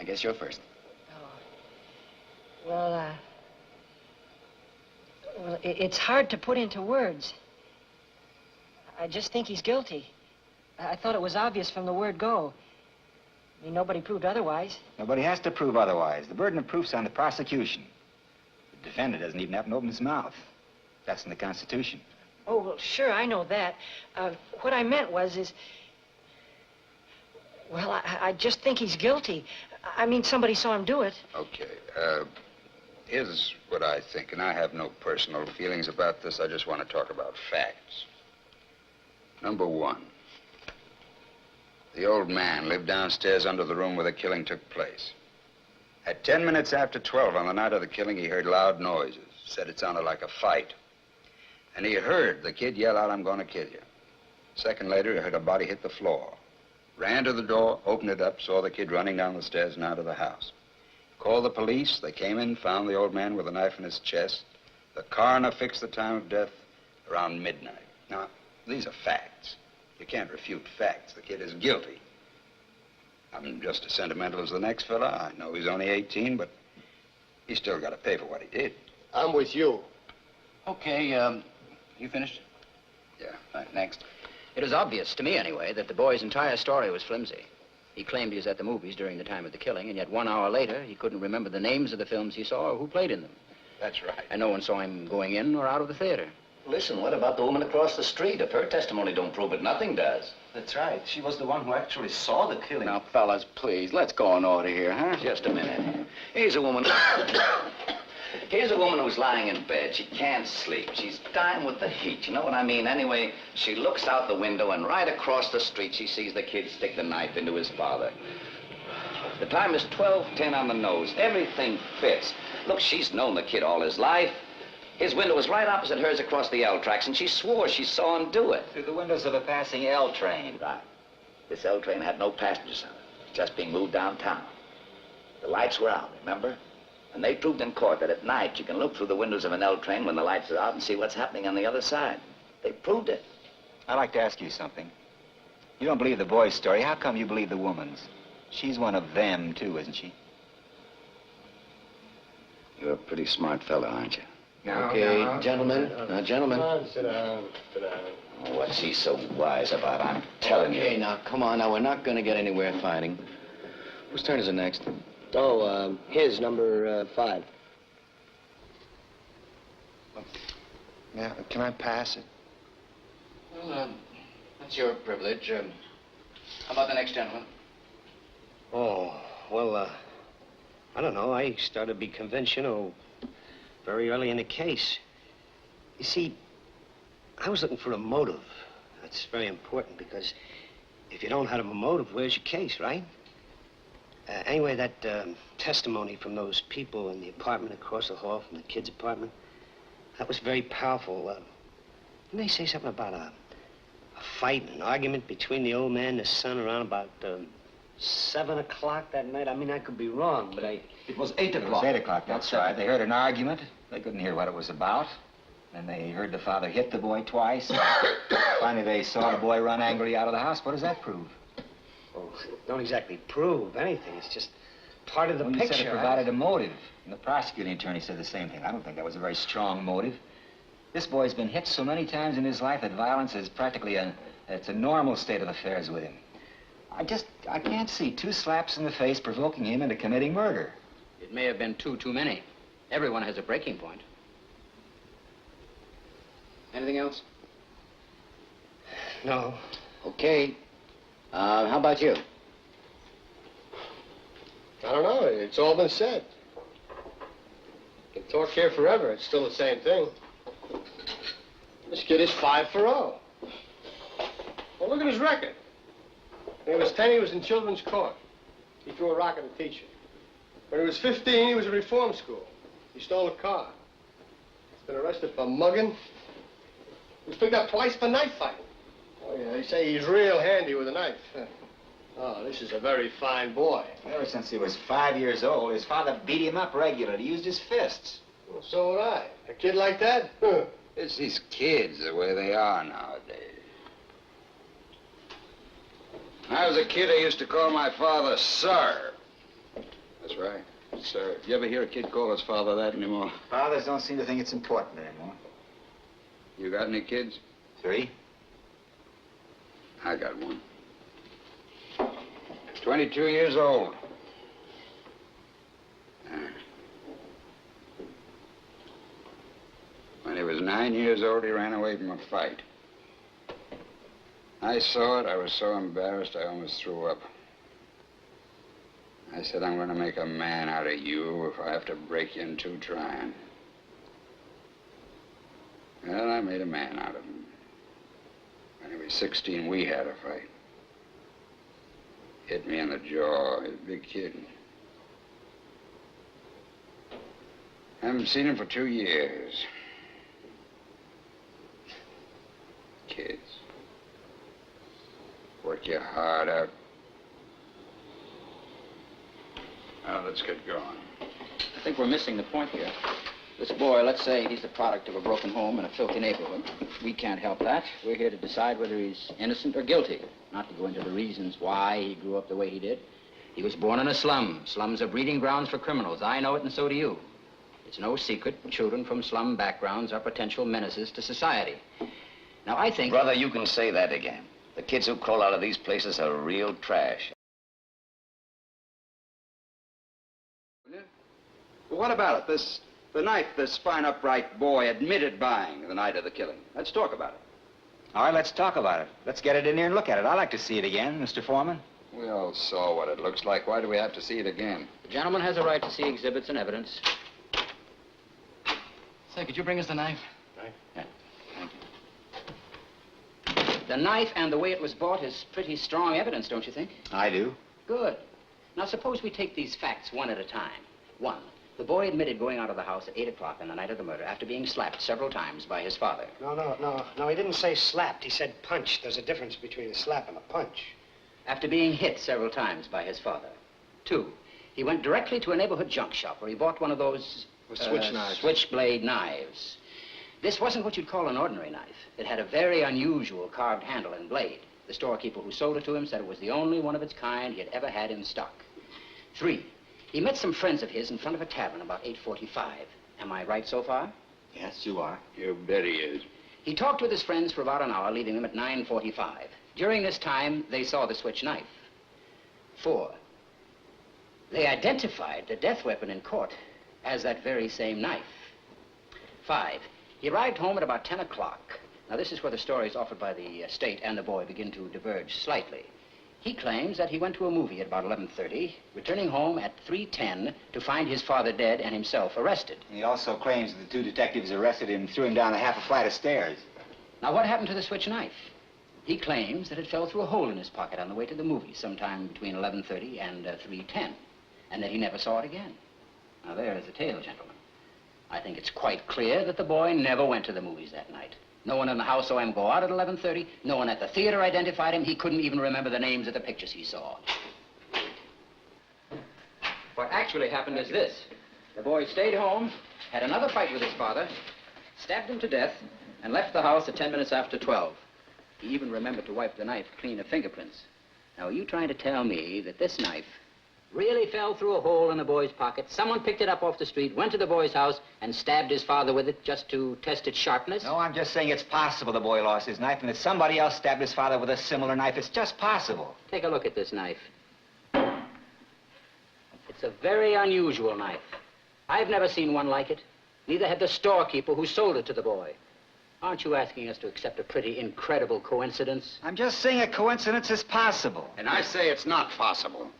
I guess you're first. Oh. Well, it's hard to put into words. I just think he's guilty. I thought it was obvious from the word go. I mean, nobody proved otherwise. Nobody has to prove otherwise. The burden of proof's on the prosecution. The defendant doesn't even have to open his mouth. That's in the Constitution. Oh, well, sure, I know that. What I meant was, well, I just think he's guilty. I mean, somebody saw him do it. Okay, here's what I think, and I have no personal feelings about this. I just want to talk about facts. Number one, the old man lived downstairs under the room where the killing took place. At 10 minutes after 12 on the night of the killing, he heard loud noises. Said it sounded like a fight. And he heard the kid yell out, "I'm going to kill you." A second later, he heard a body hit the floor. Ran to the door, opened it up, saw the kid running down the stairs and out of the house. Called the police. They came in, found the old man with a knife in his chest. The coroner fixed the time of death around midnight. Now, these are facts. You can't refute facts. The kid is guilty. I'm just as sentimental as the next fella. I know he's only 18, but he's still got to pay for what he did. I'm with you. Okay, you finished? Yeah. Right, next. It is obvious, to me anyway, that the boy's entire story was flimsy. He claimed he was at the movies during the time of the killing, and yet 1 hour later, he couldn't remember the names of the films he saw or who played in them. That's right. And no one saw him going in or out of the theater. Listen, what about the woman across the street? If her testimony don't prove it, nothing does. That's right. She was the one who actually saw the killing. Now, fellas, please, let's go in order here, huh? Just a minute. Here's a woman... Here's a woman who's lying in bed. She can't sleep. She's dying with the heat. You know what I mean? Anyway, she looks out the window, and right across the street, she sees the kid stick the knife into his father. The time is 12:10 on the nose. Everything fits. Look, she's known the kid all his life. His window was right opposite hers across the L tracks, and she swore she saw him do it. Through the windows of a passing L train. Right. This L train had no passengers on it. Just being moved downtown. The lights were out, remember? And they proved in court that at night you can look through the windows of an L train when the lights are out and see what's happening on the other side. They proved it. I'd like to ask you something. You don't believe the boy's story. How come you believe the woman's? She's one of them, too, isn't she? You're a pretty smart fella, aren't you? Okay, gentlemen. Gentlemen. Come on, sit down. Sit down. Oh, what's he so wise about? I'm telling you. Okay, now, come on. Now, we're not going to get anywhere fighting. Whose turn is it next? Oh, his, number 5. Yeah, can I pass it? Well, that's your privilege. How about the next gentleman? Oh, well, I don't know. I started to be conventional very early in the case. You see, I was looking for a motive. That's very important because if you don't have a motive, where's your case, right? Anyway, that testimony from those people in the apartment across the hall from the kid's apartment, that was very powerful. Didn't they say something about a fight, an argument between the old man and his son around about 7 o'clock that night? I mean, I could be wrong, but It was 8 o'clock. It was 8 o'clock, that's right. They heard an argument. They couldn't hear what it was about. Then they heard the father hit the boy twice. Finally, they saw the boy run angrily out of the house. What does that prove? Well, don't exactly prove anything. It's just part of the You picture. said it provided a motive. And the prosecuting attorney said the same thing. I don't think that was a very strong motive. This boy's been hit so many times in his life that violence is practically it's a normal state of affairs with him. I can't see 2 slaps in the face provoking him into committing murder. It may have been too many. Everyone has a breaking point. Anything else? No. Okay. How about you? I don't know. It's all been said. You can talk here forever. It's still the same thing. This kid is 5 for 0. Well, look at his record. When he was 10, he was in children's court. He threw a rock at a teacher. When he was 15, he was in reform school. He stole a car. He's been arrested for mugging. He was picked up twice for knife fighting. Oh, yeah, they say he's real handy with a knife. Oh, this is a very fine boy. Ever since he was 5 years old, his father beat him up regularly. He used his fists. Well, so would I. A kid like that? Huh. It's these kids, the way they are nowadays. When I was a kid, I used to call my father Sir. That's right. Sir, you ever hear a kid call his father that anymore? Fathers don't seem to think it's important anymore. You got any kids? 3. I got one. 22 years old. When he was 9 years old, he ran away from a fight. I saw it. I was so embarrassed, I almost threw up. I said, I'm going to make a man out of you if I have to break you in two trying. Well, I made a man out of him. When he was 16, we had a fight. Hit me in the jaw. He's a big kid. Haven't seen him for 2 years. Kids. Work your heart out. Now, let's get going. I think we're missing the point here. This boy, let's say he's the product of a broken home in a filthy neighborhood. We can't help that. We're here to decide whether he's innocent or guilty, not to go into the reasons why he grew up the way he did. He was born in a slum. Slums are breeding grounds for criminals. I know it, and so do you. It's no secret children from slum backgrounds are potential menaces to society. Now, I think... Brother, you can say that again. The kids who crawl out of these places are real trash. Well, what about it? The knife this fine, upright boy admitted buying the night of the killing. Let's talk about it. All right, let's talk about it. Let's get it in here and look at it. I'd like to see it again, Mr. Foreman. We all saw what it looks like. Why do we have to see it again? The gentleman has a right to see exhibits and evidence. Say, could you bring us the knife? Knife? Yeah, thank you. The knife and the way it was bought is pretty strong evidence, don't you think? I do. Good. Now, suppose we take these facts one at a time. 1, the boy admitted going out of the house at 8 o'clock on the night of the murder after being slapped several times by his father. No, he didn't say slapped. He said punched. There's a difference between a slap and a punch. After being hit several times by his father. 2, he went directly to a neighborhood junk shop where he bought one of those... switch knives. Switchblade knives. This wasn't what you'd call an ordinary knife. It had a very unusual carved handle and blade. The storekeeper who sold it to him said it was the only one of its kind he had ever had in stock. 3, he met some friends of his in front of a tavern about 8:45. Am I right so far? Yes, you are. You bet he is. He talked with his friends for about an hour, leaving them at 9:45. During this time, they saw the switch knife. 4, they identified the death weapon in court as that very same knife. 5, he arrived home at about 10 o'clock. Now, this is where the stories offered by the state and the boy begin to diverge slightly. He claims that he went to a movie at about 11:30, returning home at 3:10 to find his father dead and himself arrested. He also claims that the 2 detectives arrested him and threw him down a half a flight of stairs. Now, what happened to the switch knife? He claims that it fell through a hole in his pocket on the way to the movie sometime between 11:30 and 3:10, and that he never saw it again. Now, there is the tale, gentlemen. I think it's quite clear that the boy never went to the movies that night. No one in the house saw him go out at 11:30. No one at the theater identified him. He couldn't even remember the names of the pictures he saw. What actually happened is this. The boy stayed home, had another fight with his father, stabbed him to death, and left the house at 10 minutes after 12. He even remembered to wipe the knife clean of fingerprints. Now, are you trying to tell me that this knife really fell through a hole in the boy's pocket? Someone picked it up off the street, went to the boy's house, and stabbed his father with it just to test its sharpness? No, I'm just saying it's possible the boy lost his knife and that somebody else stabbed his father with a similar knife. It's just possible. Take a look at this knife. It's a very unusual knife. I've never seen one like it. Neither had the storekeeper who sold it to the boy. Aren't you asking us to accept a pretty incredible coincidence? I'm just saying a coincidence is possible. And I say it's not possible.